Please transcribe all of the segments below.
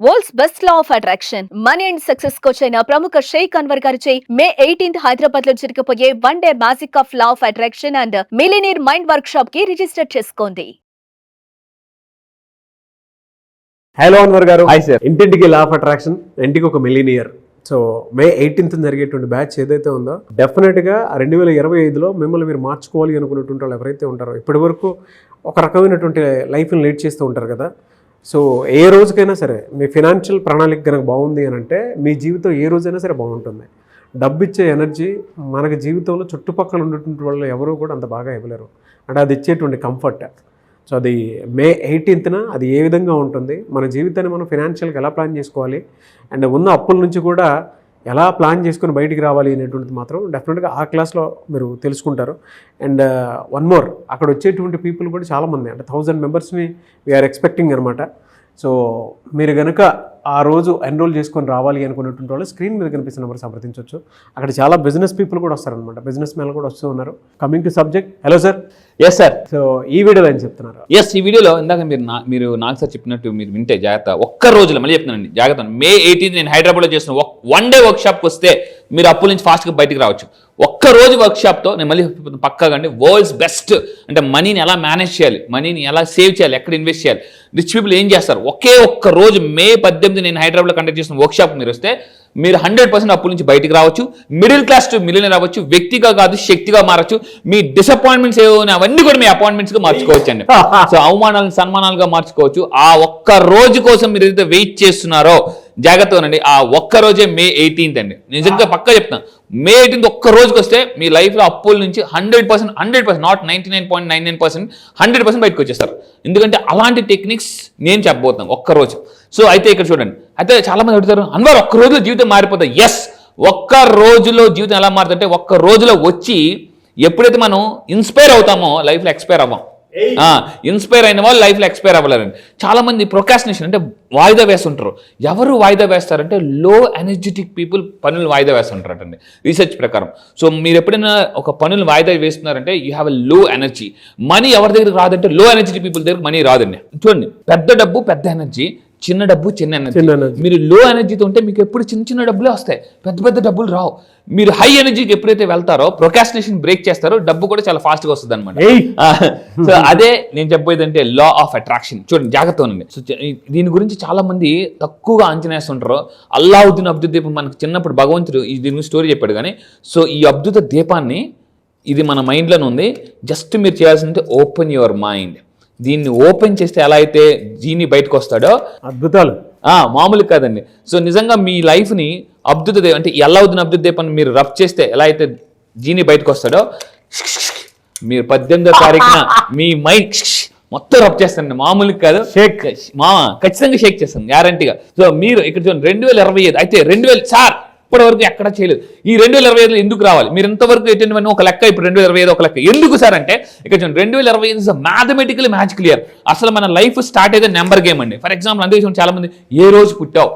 World's best law of attraction money and success coach అయిన ప్రముఖ షేక్ అన్వర్ గారిచే మే 18th హైదరాబాద్ లో జరగబోయే one day magic of law of attraction and millionaire mind work shop కి register చేసుకోండి. Hello Anwar గారు. Hi sir. ఇంటింటికి లా ఆఫ్ అట్రాక్షన్, ఇంటికి ఒక మిలీనియర్. సో మే 18th జరిగేటువంటి బ్యాచ్ ఏదైతే ఉందో డెఫినెట్గా 2025లో మిమ్మల్ని మీరు మార్చుకోవాలి అనుకున్నటువంటి వాళ్ళు ఎవరైతే ఉంటారో, ఇప్పటి వరకు ఒక రకమైనటువంటి లైఫ్ని లీడ్ చేస్తూ ఉంటారు కదా. సో ఏ రోజుకైనా సరే మీ ఫినాన్షియల్ ప్రణాళిక కనుక బాగుంది అని అంటే మీ జీవితం ఏ రోజైనా సరే బాగుంటుంది. డబ్బు ఇచ్చే ఎనర్జీ మనకి జీవితంలో చుట్టుపక్కల ఉన్నటువంటి వాళ్ళు ఎవరూ కూడా అంత బాగా ఇవ్వలేరు. అంటే అది ఇచ్చేటువంటి కంఫర్ట్. సో అది మే 18th అది ఏ విధంగా ఉంటుంది, మన జీవితాన్ని మనం ఫినాన్షియల్గా ఎలా ప్లాన్ చేసుకోవాలి అండ్ ఉన్న అప్పుల నుంచి కూడా ఎలా ప్లాన్ చేసుకుని బయటికి రావాలి అనేటువంటిది మాత్రం డెఫినెట్గా ఆ క్లాస్లో మీరు తెలుసుకుంటారు. అండ్ వన్ మోర్, అక్కడ వచ్చేటువంటి పీపుల్ కూడా చాలామంది, అంటే 1000 మెంబర్స్ని వీఆర్ ఎక్స్పెక్టింగ్ అనమాట. సో మీరు కనుక ఆ రోజు ఎన్రోల్ చేసుకొని రావాలి అనుకున్నటువంటి వాళ్ళు స్క్రీన్ మీద కనిపిస్తున్న నెంబర్ సంప్రదించవచ్చు. అక్కడ చాలా బిజినెస్ పీపుల్ కూడా వస్తారనమాట, బిజినెస్ మ్యాన్లు కూడా వస్తూ ఉన్నారు. Coming to subject, hello sir. Yes sir. So ఈ వీడియోలో ఏం చెప్తున్నారు? ఎస్, ఈ వీడియోలో ఇందాక మీరు నాకు సార్ చెప్పినట్టు మీరు వింటే జాగ్రత్త, ఒక్క రోజులో మళ్ళీ చెప్తున్నానండి జాగ్రత్త, మే 18th నేను హైదరాబాద్లో చేసిన వన్ డే వర్క్ షాప్కి వస్తే మీరు అప్పుల నుంచి ఫాస్ట్గా బయటికి రావచ్చు. ఒక్క రోజు వర్క్ షాప్తో నేను మళ్ళీ పక్కాగా అండి వరల్డ్స్ బెస్ట్ అంటే మనీని ఎలా మేనేజ్ చేయాలి, మనీని ఎలా సేవ్ చేయాలి, ఎక్కడ ఇన్వెస్ట్ చేయాలి, రిచ్ పీపుల్ ఏం చేస్తారు, ఒక్క రోజు మే 18 నేను హైదరాబాద్లో కండక్ట్ చేసిన వర్క్ షాప్ మీరు వస్తే మీరు 100% అప్పుల నుంచి బయటికి రావచ్చు. మిడిల్ క్లాస్ టు మిలియనర్ అవ్వచ్చు. వ్యక్తిగా కాదు శక్తిగా మారచ్చు. మీ డిసప్పాయింట్మెంట్స్ ఏమైనా అవన్నీ కూడా మీ అపాయింట్మెంట్స్గా మార్చుకోవచ్చు అండి. సో అవమానాలను సన్మానాలుగా మార్చుకోవచ్చు. ఆ ఒక్క రోజు కోసం మీరు ఏదైతే వెయిట్ చేస్తున్నారో జాగ్రత్తగానండి. ఆ ఒక్క రోజే మే 18th అండి. నిజంగా పక్కా చెప్తాను, మే 18th ఒక్క రోజుకి వస్తే మీ లైఫ్లో అప్పుల నుంచి 100% నాట్ 99.99% 100% బయటకు వచ్చేస్తారు. ఎందుకంటే అలాంటి టెక్నిక్స్ నేను చెప్పబోతున్నాను ఒక్క రోజు. సో అయితే ఇక్కడ చూడండి, అయితే చాలామంది అడుగుతారు, అన్వర్ ఒక్క రోజులో జీవితం మారిపోతుంది. ఎస్, ఒక్క రోజులో జీవితం ఎలా మారుతుంటే ఒక్క రోజులో వచ్చి ఎప్పుడైతే మనం ఇన్స్పైర్ అవుతామో లైఫ్లో ఎక్స్పైర్ అవ్వం. ఇన్స్పైర్ అయిన వాళ్ళు లైఫ్లో ఎక్స్పైర్ అవ్వలేరండి. చాలామంది ప్రొకాస్టినేషన్ అంటే వాయిదా వేస్తుంటారు. ఎవరు వాయిదా వేస్తారంటే లో ఎనర్జెటిక్ పీపుల్ పనులు వాయిదా వేస్తుంటారటండి రీసెర్చ్ ప్రకారం. సో మీరు ఎప్పుడైనా ఒక పనులు వాయిదా వేస్తున్నారంటే యూ హ్యావ్ ఎ లో ఎనర్జీ. మనీ ఎవరి దగ్గరికి రాదంటే లో ఎనర్జెటిక్ పీపుల్ దగ్గర మనీ రాదండి. చూడండి, పెద్ద డబ్బు పెద్ద ఎనర్జీ, చిన్న డబ్బు చిన్న ఎనర్జీ. మీరు లో ఎనర్జీతో ఉంటే మీకు ఎప్పుడు చిన్న చిన్న డబ్బులే వస్తాయి, పెద్ద పెద్ద డబ్బులు రావు. మీరు హై ఎనర్జీకి ఎప్పుడైతే వెళ్తారో ప్రొకాస్టినేషన్ బ్రేక్ చేస్తారో డబ్బు కూడా చాలా ఫాస్ట్గా వస్తుంది అనమాట. సో అదే నేను చెప్పేది అంటే లా ఆఫ్ అట్రాక్షన్. చూడండి జాగ్రత్త ఉండండి. సో దీని గురించి చాలా మంది తక్కువగా అంచనా వేస్తుంటారు. అల్లావుద్దీన్ అద్భుత దీపం మనకు చిన్నప్పుడు భగవంతుడు దీని గురించి స్టోరీ చెప్పాడు. కానీ సో ఈ అద్భుత దీపాన్ని ఇది మన మైండ్లోనే ఉంది. జస్ట్ మీరు చేయాల్సింది ఓపెన్ యువర్ మైండ్. దీన్ని ఓపెన్ చేస్తే ఎలా అయితే జీని బయటకు వస్తాడో అద్భుతాలు మామూలు కాదండి. సో నిజంగా మీ లైఫ్ని అద్భుత అంటే అల్లావుద్దీన్ అద్భుత దీపాన్ని మీరు రబ్ చేస్తే ఎలా అయితే జీని బయటకు వస్తాడో మీరు 18వ తారీఖున మీ మైండ్ మొత్తం రబ్ చేస్తానండి. మామూలు కాదు, షేక్ ఖచ్చితంగా షేక్ చేస్తాను గ్యారంటీగా. సో మీరు ఇక్కడ చూడండి 2025 అయితే 2000 సార్ ఇప్పటి వరకు ఎక్కడ చేయలేదు. ఈ 2025లో ఎందుకు రావాలి? మీరు ఎంతవరకు ఎటువంటి ఒక లెక్క, ఇప్పుడు 2025 ఒక లెక్క ఎందుకు సార్ అంటే ఇక్కడ చూడండి 2025 ఇస్ మ్యాథమెటికల్ మ్యాజికల్ ఇయర్. అసలు మన లైఫ్ స్టార్ట్ అయితే నెంబర్ గేమ్ అండి. ఫర్ ఎగ్జాంపుల్ అందుకే చాలా మంది ఏ రోజు పుట్టావు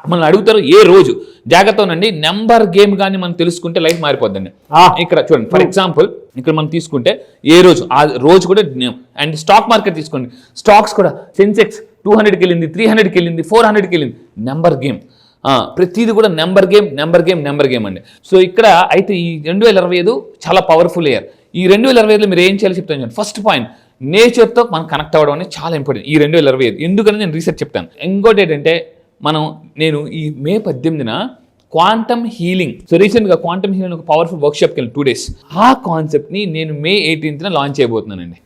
మనల్ని అడుగుతారు, ఏ రోజు. జాగ్రత్త ఉండండి, నెంబర్ గేమ్ కానీ మనం తెలుసుకుంటే లైఫ్ మారిపోద్దండి. ఇక్కడ చూడండి ఫర్ ఎగ్జాంపుల్ ఇక్కడ మనం తీసుకుంటే ఏ రోజు, ఆ రోజు కూడా. అండ్ స్టాక్ మార్కెట్ తీసుకోండి, స్టాక్స్ కూడా సెన్సెక్స్ 200కి వెళ్ళింది, 300కి వెళ్ళింది, 400కి వెళ్ళింది. నెంబర్ గేమ్ ప్రతిది కూడా నెంబర్ గేమ్ అండి. సో ఇక్కడ అయితే ఈ 2025 చాలా పవర్ఫుల్ ఇయర్. ఈ 2025లో మీరు ఏం చేయాలో చెప్తాను. ఫస్ట్ పాయింట్, నేచర్తో మనం కనెక్ట్ అవ్వడం అనేది చాలా ఇంపార్టెంట్ ఈ 2025. ఎందుకని నేను రీసెర్చ్ చెప్తాను. ఇంకోటి ఏంటంటే నేను ఈ మే 18న క్వాంటమ్ హీలింగ్, సో రీసెంట్గా క్వాంటమ్ హీలింగ్ ఒక పవర్ఫుల్ వర్క్షాప్కి వెళ్ళి 2 days. ఆ కాన్సెప్ట్ని నేను మే 18న లాంచ్ చేయబోతున్నానండి.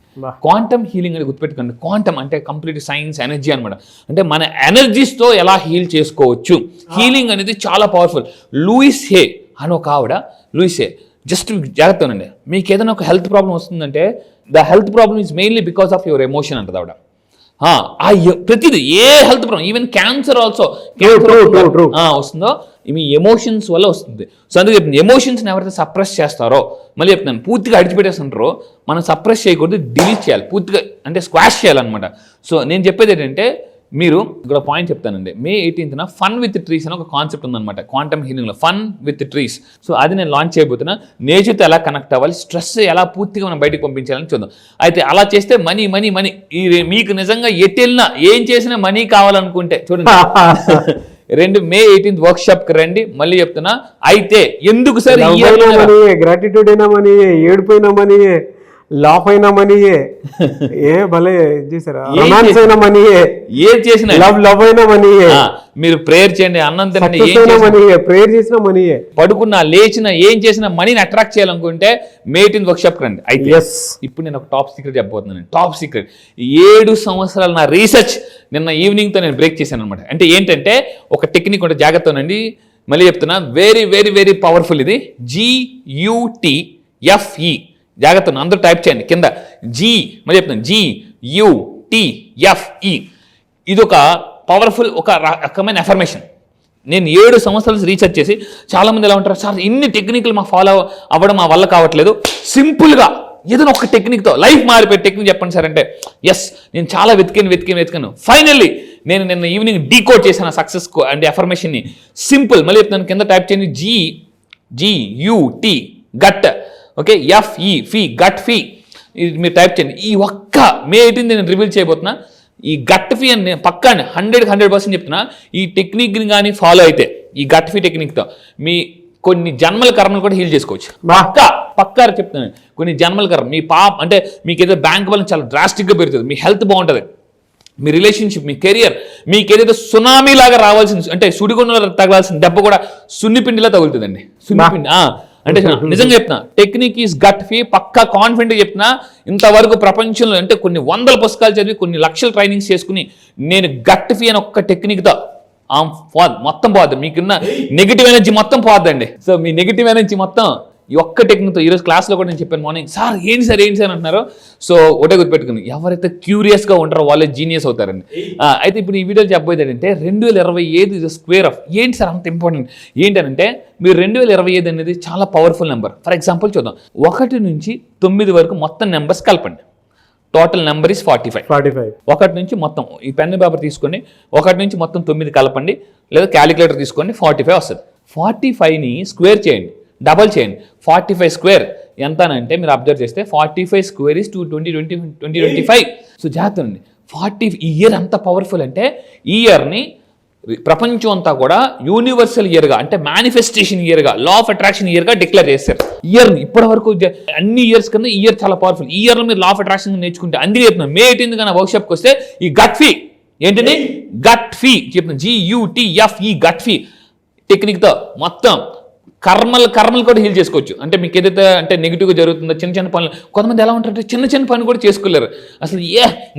క్వాంటమ్ హీలింగ్ అని గుర్తుపెట్టుకోండి. క్వాంటమ్ అంటే కంప్లీట్ సైన్స్, ఎనర్జీ అనమాట. అంటే మన ఎనర్జీస్తో ఎలా హీల్ చేసుకోవచ్చు. హీలింగ్ అనేది చాలా పవర్ఫుల్. లూయిస్ హే అని ఒక ఆవిడ, లూయిస్ హే, జస్ట్ జాగ్రత్త ఉండండి, మీకు ఏదైనా ఒక హెల్త్ ప్రాబ్లం వస్తుందంటే the health problem is mainly because of your emotion అంటది ఆవిడ. ప్రతిదీ ఏ health problem, even cancer also వస్తుందో మీ ఎమోషన్స్ వల్ల వస్తుంది. సో అందుకే చెప్తుంది, ఎమోషన్స్ని ఎవరైతే సప్రెస్ చేస్తారో, మళ్ళీ చెప్తున్నాను, పూర్తిగా అడిచిపెట్టేస్తుంటారో మనం సప్రెస్ చేయకూడదు, డిలీట్ చేయాలి పూర్తిగా, అంటే స్క్వాష్ చేయాలన్నమాట. సో నేను చెప్పేది ఏంటంటే మీరు ఇక్కడ పాయింట్ చెప్తానండి. మే 18న ఫన్ విత్ ట్రీస్ అని ఒక కాన్సెప్ట్ ఉందన్నమాట క్వాంటమ్ హీలింగ్లో, ఫన్ విత్ ట్రీస్. సో అది నేను లాంచ్ చేయబోతున్నా. నేచర్తో ఎలా కనెక్ట్ అవ్వాలి, స్ట్రెస్ ఎలా పూర్తిగా మనం బయటకు పంపించాలని చూద్దాం. అయితే అలా చేస్తే మనీ మనీ మనీ, మీకు నిజంగా ఎటు వెళ్ళినా ఏం చేసినా మనీ కావాలనుకుంటే చూడండి మే 18th వర్క్షాప్కి రండి. మళ్ళీ చెప్తున్నా. అయితే ఎందుకు సార్ గ్రాటిట్యూడ్ అయినా మనీ, ఏడిపోయినా మనీ, లాఫ్ అయినా మనీయే, ఏ భలే చేశారా, రొమాన్స్ అయినా మనీయే, ఏం చేసినా లవ్ అయినా మనీయే, మీరు ప్రేయర్ చేయండి, అన్నం తినండి, ప్రేయర్ చేసినా మనీయే, పడుకున్నా లేచినా ఏం చేసినా మనీని అట్రాక్ట్ చేయాలనుకుంటే మే 18th వర్క్షాప్ రండి. అయితే ఇప్పుడు నేను ఒక టాప్ సీక్రెట్ చెప్పబోతున్నాను. టాప్ సీక్రెట్ 7 సంవత్సరాల నా రీసెర్చ్ నిన్న ఈవినింగ్తో నేను బ్రేక్ చేశాను అనమాట. అంటే ఏంటంటే ఒక టెక్నిక్ ఉంటే జాగ్రత్తనండి, మళ్ళీ చెప్తున్నా, వెరీ వెరీ వెరీ పవర్ఫుల్. ఇది GUTFE, జాగ్రత్త అందరూ టైప్ చేయండి కింద. మళ్ళీ చెప్తాను, GUTFE. ఇది ఒక పవర్ఫుల్, ఒక రకమైన అఫర్మేషన్. నేను 7 సంవత్సరాలు రీసెర్చ్ చేసి, చాలామంది ఎలా ఉంటారు, సార్ ఇన్ని టెక్నిక్లు మా ఫాలో అవ్వడం మా వల్ల కావట్లేదు, సింపుల్గా ఏదైనా ఒక టెక్నిక్తో లైఫ్ మారిపోయే టెక్నిక్ చెప్పండి సార్ అంటే, ఎస్ నేను చాలా వెతికాను. ఫైనల్లీ నేను నిన్న ఈవినింగ్ డీకోడ్ చేశాను సక్సెస్ అండ్ అఫర్మేషన్ని. సింపుల్, మళ్ళీ చెప్తాను, కింద టైప్ చేయండి, GUT gut, okay, FE gut fee. ఇది మీరు టైప్ చేయండి. ఈ ఒక్క మే 18 నేను రివీల్ చేయబోతున్నా. ఈ గట్ ఫీ అని పక్కా 100% చెప్తున్నా. ఈ టెక్నిక్ని కానీ ఫాలో అయితే, ఈ గట్ ఫీ టెక్నిక్తో మీ కొన్ని జన్మల కర్మలు కూడా హీల్ చేసుకోవచ్చు. పక్కా చెప్తున్నాను, కొన్ని జన్మల కర్మ. మీ అంటే మీకు ఏదో బ్యాంక్ బ్యాలెన్స్ చాలా డ్రాస్టిక్గా పెరుగుతుంది, మీ హెల్త్ బాగుంటుంది, మీ రిలేషన్షిప్, మీ కెరియర్, మీకు ఏదైతే సునామీ లాగా రావాల్సింది, అంటే సుడిగుండంలో తగలాల్సిన దెబ్బ కూడా సున్నిపిండిలా తగులుతుందండి. సున్నిపిండి అంటే నిజంగా చెప్తున్నా, టెక్నిక్ ఈజ్ గట్ ఫీ. పక్కా కాన్ఫిడెంట్గా చెప్తున్నా. ఇంతవరకు ప్రపంచంలో అంటే కొన్ని 100 పుస్తకాలు చదివి, కొన్ని లక్షల ట్రైనింగ్స్ చేసుకుని, నేను గట్ ఫీ అని ఒక్క టెక్నిక్తో మొత్తం పోద్ది, మీకున్న నెగిటివ్ ఎనర్జీ మొత్తం పోద్దండి. సో మీ నెగిటివ్ ఎనర్జీ మొత్తం ఈ ఒక్క టెక్నిక్తో. ఈరోజు క్లాస్లో కూడా నేను చెప్పాను మార్నింగ్, సార్ ఏంటి సార్ అంటున్నారు. సో ఒకటే గుర్తుపెట్టుకుని, ఎవరైతే క్యూరియస్గా ఉంటారో వాళ్ళే జీనియస్ అవుతారండి. అయితే ఇప్పుడు ఈ వీడియోలో చెప్పబోయేది ఏంటంటే, 2025 ఇస్ స్క్వేర్ ఆఫ్. ఏంటి సార్ అంత ఇంపార్టెంట్ ఏంటంటే, మీరు 2025 అనేది చాలా పవర్ఫుల్ నెంబర్. ఫర్ ఎగ్జాంపుల్ చూద్దాం, 1 నుంచి 9 వరకు మొత్తం నెంబర్స్ కలపండి. Total number is 45. 1 నుంచి మొత్తం, ఈ పెన్ పేపర్ తీసుకొని 1 నుంచి మొత్తం 9 కలపండి, లేదా క్యాలిక్యులేటర్ తీసుకోండి, 45 వస్తుంది. 45ని స్క్వేర్ చేయండి, డబల్ చేయండి. 45 స్క్వేర్ ఎంత అంటే, మీరు అబ్జర్వ్ చేస్తే 45 స్క్వేర్ ఇస్ 2025. సో జాగ్రత్త అండి, 40 ఈ ఇయర్ అంత పవర్ఫుల్ అంటే, ఈ ఇయర్ని ప్రపంచం అంతా కూడా యూనివర్సల్ ఇయర్గా, అంటే మేనిఫెస్టేషన్ ఇయర్గా, లా ఆఫ్ అట్రాక్షన్ ఇయర్గా డిక్లేర్ చేస్తారు. ఇయర్ని ఇప్పటి వరకు అన్ని ఇయర్స్ కన్నా ఈ ఇయర్ చాలా పవర్ఫుల్. ఈ ఇయర్లో మీరు లా ఆఫ్ అట్రాక్షన్ నేర్చుకుంటే, అందుకే చెప్తున్నాను, మే 18 కన్నా వర్క్షాప్కి వస్తే ఈ గట్ ఫీ ఏంటంటే, గట్ ఫీ చెప్తున్నాను, GUTFE గట్ ఫీ టెక్నిక్తో మొత్తం కర్మలు కూడా హీల్ చేసుకోవచ్చు. అంటే మీకు ఏదైతే అంటే నెగిటివ్గా జరుగుతుందో, చిన్న పనులు, కొంతమంది ఎలా ఉంటారంటే చిన్న పని కూడా చేసుకోలేరు, అసలు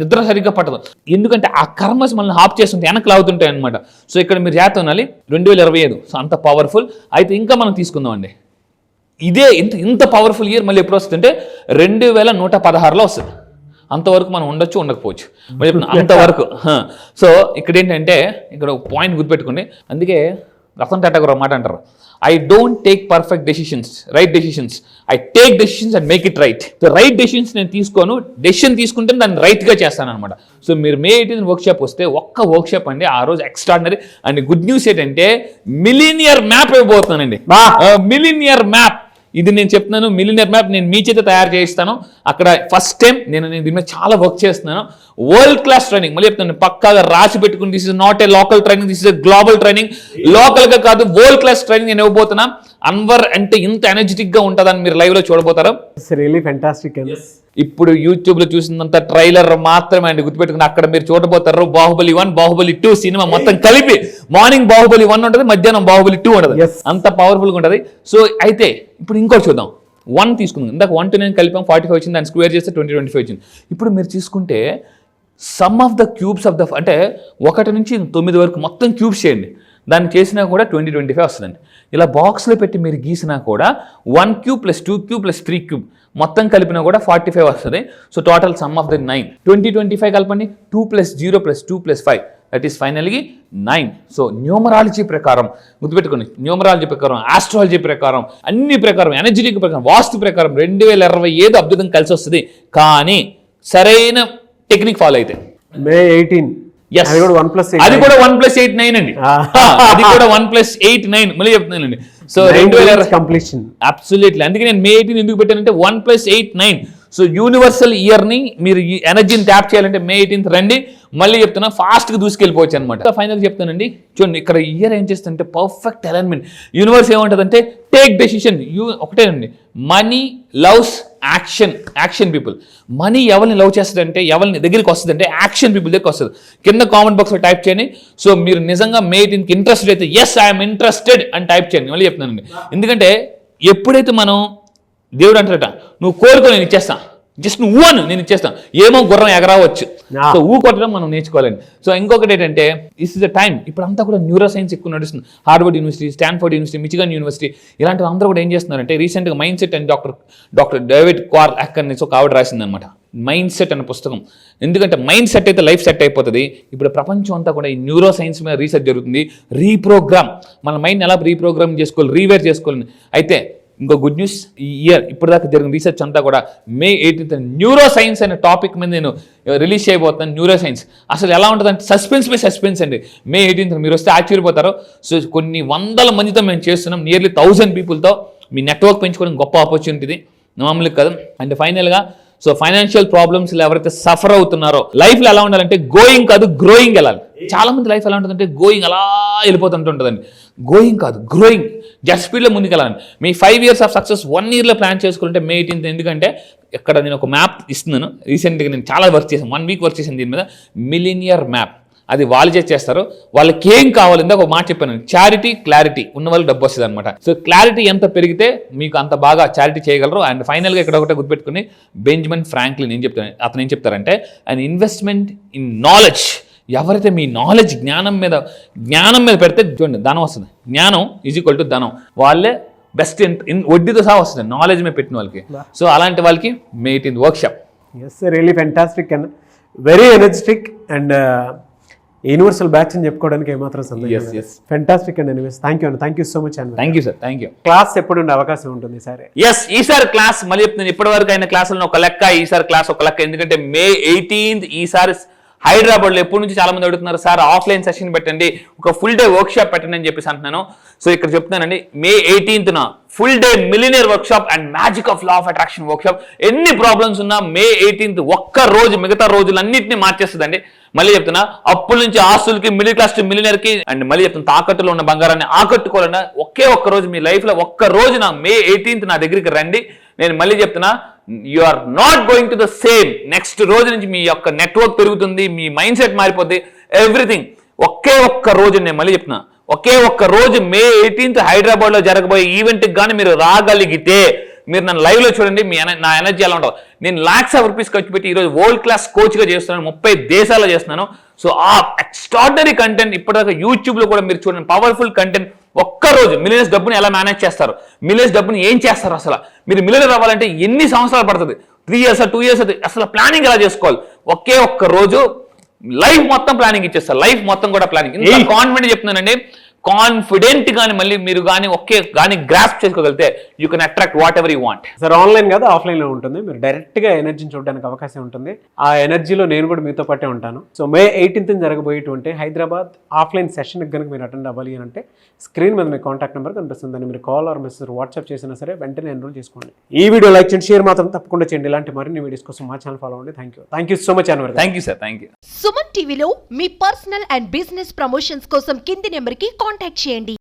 నిద్ర సరిగ్గా పట్టదు. ఎందుకంటే ఆ కర్మస్ మనల్ని హాప్ చేస్తుంటే వెనక్కి లాగుతుంటాయి అనమాట. సో ఇక్కడ మీరు జాగ్రత్త ఉండాలి. 2025 సో అంత పవర్ఫుల్. అయితే ఇంకా మనం తీసుకుందాం అండి, ఇదే ఇంత పవర్ఫుల్ ఇయర్ మళ్ళీ ఎప్పుడు వస్తుందంటే 2116లో వస్తుంది. అంతవరకు మనం ఉండొచ్చు, ఉండకపోవచ్చు, అంతవరకు. సో ఇక్కడ ఏంటంటే, ఇక్కడ ఒక పాయింట్ గుర్తుపెట్టుకోండి. అందుకే రతన్ టాటా గారు మాట అంటారు, I don't take perfect decisions, right decisions. I take decisions and make it right. So right decisions నేను తీసుకోను, డెసిషన్ తీసుకుంటే దాన్ని రైట్గా చేస్తాను అనమాట. సో మీరు మే 18 వర్క్షాప్ వస్తే, ఒక్క వర్క్షాప్ అండి ఆ రోజు ఎక్స్ట్రాడినరీ. అండ్ గుడ్ న్యూస్ ఏంటంటే, మిలీనియర్ మ్యాప్ ఇవ్వబోతున్నానండి. మిలీనియర్ మ్యాప్, ఇది నేను చెప్తున్నాను, మిలినియర్ మ్యాప్ నేను మీ చేత తయారు చేయిస్తాను. అక్కడ ఫస్ట్ టైం నేను దీని మీద చాలా వర్క్ చేస్తున్నాను. వరల్డ్ క్లాస్ ట్రైనింగ్, మళ్ళీ చెప్తాను, పక్కాగా రాసి పెట్టుకుని, this is not a local training, this is a global training. లోకల్గా కాదు, వరల్డ్ క్లాస్ ట్రైనింగ్ నేను ఇవ్వబోతున్నా. అన్వర్ అంటే ఇంత ఎనర్జెటిక్గా ఉంటుందని మీరు లైవ్లో చూడబోతారు. Really fantastic. ఇప్పుడు యూట్యూబ్లో చూసినంత ట్రైలర్ మాత్రమే అండి, గుర్తుపెట్టుకుని. అక్కడ మీరు చూడబోతారు బాహుబలి 1, బాహుబలి 2 సినిమా మొత్తం కలిపి. మార్నింగ్ బాహుబలి 1 ఉంటుంది, మధ్యాహ్నం బాహుబలి 2 ఉంటుంది. అంత పవర్ఫుల్గా ఉంటుంది. సో అయితే ఇప్పుడు ఇంకోటి చూద్దాం. 1 తీసుకుందాం. ఇందాక 1 to 9 కలిపాం, 45 వచ్చింది, దాన్ని స్క్వేర్ చేస్తే 2025 వచ్చింది. ఇప్పుడు మీరు తీసుకుంటే some of the cubes of the, అంటే 1 నుంచి 9 వరకు మొత్తం క్యూబ్స్ చేయండి, దాన్ని చేసినా కూడా 2025 వస్తుందండి. ఇలా బాక్స్లో పెట్టి మీరు గీసినా కూడా 1 క్యూబ్ + 2 క్యూబ్ + 3 క్యూబ్ మొత్తం కలిపినా కూడా 45 వస్తుంది. So total some of the 9. 2025 కలపండి, 2 + 0 + 2 + 5, దట్ ఈస్ ఫైనల్గా 9. సో న్యూమరాలజీ ప్రకారం గుర్తుపెట్టుకోండి, న్యూమరాలజీ ప్రకారం, ఆస్ట్రాలజీ ప్రకారం, అన్ని ప్రకారం, ఎనర్జెటిక్ ప్రకారం, వాస్తు ప్రకారం 2025 అద్భుతం కలిసి వస్తుంది. కానీ సరైన టెక్నిక్ ఫాలో అయితే మే 18 Yes. అది కూడా 1+8 అది కూడా 1+8/9 అండి. అది కూడా 1+8/9 మళ్ళీ చెప్తున్నానండి. So 2020 completion. అబ్సల్యూట్లీ. అందుకే నేను May 18 ఎందుకు పెట్టానంటే 1+8/9. సో యూనివర్సల్ ఇయర్ని మీరు ఈ ఎనర్జీని ట్యాప్ చేయాలంటే May 18 రండి. మళ్ళీ చెప్తున్నా ఫాస్ట్గా దూసుకెళ్ళిపోవచ్చు అనమాట. ఫైనల్గా చెప్తానండి, చూడండి ఇక్కడ ఇయర్ ఏం చేస్తుంటే పర్ఫెక్ట్ అలైన్మెంట్. యూనివర్స్ ఏమంటుందంటే టేక్ డెసిషన్. ఒకటేనండి, money loves action people. Money ఎవరిని లవ్ చేస్తుందంటే, ఎవరిని దగ్గరికి వస్తుందంటే యాక్షన్ పీపుల్ దగ్గరికి వస్తుంది. కింద కామెంట్ బాక్స్లో టైప్ చేయండి. సో మీరు నిజంగా May 18కి ఇంట్రెస్టెడ్ అయితే ఎస్ ఐఎమ్ ఇంట్రెస్టెడ్ అని టైప్ చేయండి. మళ్ళీ చెప్తున్నానండి, ఎందుకంటే ఎప్పుడైతే మనం దేవుడు అంటారట నువ్వు కోరుకో నేను ఇచ్చేస్తా, జస్ట్ నువ్వు అను నేను ఇచ్చేస్తాను. ఏమో గుర్రం ఎగరావచ్చు. సో కొట్టడం మనం నేర్చుకోవాలండి. సో ఇంకొకటి ఏంటంటే దిస్ ఇస్ ద టైం. ఇప్పుడు అంతా కూడా న్యూరో సైన్స్ ఎక్కువ నడుస్తుంది. Harvard university, Stanford university, Michigan university ఇలాంటి అందరూ కూడా ఏం చేస్తున్నారంటే రీసెంట్గా మైండ్ సెట్ అని డాక్టర్ డేవిడ్ కార్ల్ అనేసి ఒక ఆవిడ రాసిందనమాట మైండ్ సెట్ అనే పుస్తకం. ఎందుకంటే మైండ్ సెట్ అయితే లైఫ్ సెట్ అయిపోతుంది. ఇప్పుడు ప్రపంచం అంతా కూడా ఈ న్యూరో సైన్స్ మీద రీసెర్చ్ జరుగుతుంది. రీప్రోగ్రామ్, మన మైండ్ ఎలా రీప్రోగ్రామ్ చేసుకోవాలి, రీవేర్ చేసుకోవాలని. అయితే ఇంకో గుడ్ న్యూస్, ఈ ఇయర్ ఇప్పటిదాకా జరిగిన రీసెర్చ్ అంతా కూడా May 18 న్యూరో సైన్స్ అనే టాపిక్ మీద నేను రిలీజ్ చేయబోతున్నాను. న్యూరో సైన్స్ అసలు ఎలా ఉంటుందంటే సస్పెన్స్ అండి. May 18 మీరు వస్తే ఆశ్చర్యపోతారు. సో కొన్ని వందల మందితో మేము చేస్తున్నాం, నియర్లీ 1000 పీపుల్తో. మీ నెట్వర్క్ పెంచుకోవడం గొప్ప ఆపర్చునిటీ, మామూలుగా కాదు. అండ్ ఫైనల్గా సో ఫైనాన్షియల్ ప్రాబ్లమ్స్ ఎవరైతే సఫర్ అవుతున్నారో లైఫ్లో ఎలా ఉండాలంటే గోయింగ్ కాదు గ్రోయింగ్ వెళ్ళాలి. చాలా మంది లైఫ్ ఎలా ఉంటుందంటే గోయింగ్ అలా వెళ్ళిపోతుంటుంటుందండి. గోయింగ్ కాదు గ్రోయింగ్, జస్ట్ స్పీడ్లో ముందుకు వెళ్ళాలి. మీ 5 years ఆఫ్ సక్సెస్ 1 yearలో ప్లాన్ చేసుకుంటే May 18 ఎందుకంటే ఇక్కడ నేను ఒక మ్యాప్ ఇస్తున్నాను. రీసెంట్గా నేను చాలా వర్క్ చేశాను, 1 week వర్క్ చేశాను దీని మీద. మిలినియర్ మ్యాప్, అది వాళ్ళు చేస్తారు. వాళ్ళకి ఏం కావాలి ఇందాక ఒక మాట చెప్పాను, చారిటీ క్లారిటీ ఉన్న వాళ్ళకి డబ్బు వస్తుంది అనమాట. సో క్లారిటీ ఎంత పెరిగితే మీకు అంత బాగా చారిటీ చేయగలరు. అండ్ ఫైనల్గా ఇక్కడ ఒకటే గుర్తుపెట్టుకుని, బెంజమిన్ ఫ్రాంక్లిన్ అతను ఏం చెప్తారంటే అన్ ఇన్వెస్ట్మెంట్ ఇన్ నాలెడ్జ్. ఎవరైతే మీ నాలెడ్జ్ జ్ఞానం మీద పెడితే చూడండి ధనం వస్తుంది. జ్ఞానం ఈజ్ ఈక్వల్ టు ధనం. వాళ్ళే బెస్ట్ వడ్డీతో సహా వస్తుంది నాలెడ్జ్ మీద పెట్టిన వాళ్ళకి. సో అలాంటి వాళ్ళకి May 18 workshop. Yes really fantastic and very energetic and universal batch అని చెప్పుకోవడానికి ఏమాత్రం సందేహం. Fantastic and anyways thank you so much and thank you sir. Thank you. Class ఎప్పుడు ఉండే అవకాశం ఉంటుంది సరే? ఎస్, ఈసారి క్లాస్ మళ్ళీ చెప్తున్నాను, ఇప్పటి వరకు అయిన క్లాసులను ఒక లెక్క, ఈసారి క్లాస్ ఒక లెక్క. ఎందుకంటే May 18 ఈసారి హైదరాబాద్లో ఎప్పటి నుంచి చాలా మంది అడుగుతున్నారు, సార్ ఆఫ్లైన్ సెషన్ పెట్టండి, ఒక ఫుల్ డే వర్క్ షాప్ పెట్టండి అని చెప్పేసి అంటున్నాను. సో ఇక్కడ చెప్తున్నానండి, May 18న full day millionaire workshop and magic of law of attraction workshop. ఎన్ని ప్రాబ్లమ్స్ ఉన్నా May 18 ఒక్క రోజు మిగతా రోజులన్నింటినీ మార్చేస్తుందండి. మళ్ళీ చెప్తున్నా, అప్పుల నుంచి ఆస్తులకి, మిడిల్ క్లాస్ టు మిలినియర్ కి, అండ్ మళ్ళీ చెప్తున్నా తాకట్టులో ఉన్న బంగారాన్ని ఆకట్టుకోవాలన్నా ఒక్క రోజు మీ లైఫ్ లో ఒక్క రోజు May 18 నా దగ్గరికి రండి. నేను మళ్ళీ చెప్తున్నా, you are not going to the same. Next రోజు నుంచి మీ యొక్క నెట్వర్క్ పెరుగుతుంది, మీ మైండ్ సెట్ మారిపోద్ది, ఎవ్రీథింగ్. ఒక్క రోజు నేను మళ్ళీ చెప్తున్నా, ఒక్క రోజు May 18 హైదరాబాద్ లో జరగబోయే ఈవెంట్కి కానీ మీరు రాగలిగితే, మీరు నన్ను లైవ్ లో చూడండి, నా ఎనర్జీ ఎలా ఉంటుంది. నేను lakhs of rupees ఖర్చు పెట్టి ఈరోజు వరల్డ్ క్లాస్ కోచ్గా చేస్తున్నాను, 30 దేశాల్లో చేస్తున్నాను. సో ఆ ఎక్స్ట్రాడినరీ కంటెంట్ ఇప్పటిదాకా యూట్యూబ్ లో కూడా మీరు చూడండి, పవర్ఫుల్ కంటెంట్. ఒక్కరోజు మిలియన్స్ డబ్బుని ఎలా మేనేజ్ చేస్తారు, మిలియన్స్ డబ్బుని ఏం చేస్తారు, అసలు మీరు మిలియనర్ అవ్వాలంటే ఎన్ని సంవత్సరాలు పడుతుంది, 3 years 2 years, అసలు ప్లానింగ్ ఎలా చేసుకోవాలి. ఒక్క రోజు లైఫ్ మొత్తం ప్లానింగ్ ఇచ్చేస్తారు, లైఫ్ మొత్తం కూడా ప్లానింగ్. ఇంత కాన్ఫిడెంట్ చెప్తున్నానండి, కాన్ఫిడెంట్ గానీ మళ్ళీ మీరు కానీ గ్రాస్ప్ చేసుకోగలిగితే you can attract what ever you want. Sir online కాదు ఆఫ్లైన్ లో ఉంటుంది, మీరు డైరెక్ట్ గా ఎనర్జీని చూడడానికి అవకాశం ఉంటుంది. ఆ ఎనర్జీలో నేను కూడా మీతో పాటే ఉంటాను. సో May 18 జరగబోయేటువంటి హైదరాబాద్ ఆఫ్లైన్ సెషన్ కనుక మీరు అటెండ్ అవ్వాలి అని అంటే స్క్రీన్ మీద మీ కాంటాక్ట్ నెంబర్ కనిపిస్తుందని మీరు కాల్ ఆర్ మెసేజ్ వాట్సాప్ చేసినా సరే వెంటనే ఎన్రోల్ చేసుకోండి. ఈ వీడియో లైక్ చేయండి, షేర్ మాత్రం తప్పకుండా చేయండి. ఇలాంటి మరిన్ని వీడియోస్ కోసం మా ఛానల్ ఫాలో అవ్వండి. Thank you so much Anwar. Thank you sir. Thank you. Suman టీవీలో మీ పర్సనల్ అండ్ బిజినెస్ ప్రమోషన్స్ కోసం కింది నెంబర్కి కాంటాక్ట్ చేయండి.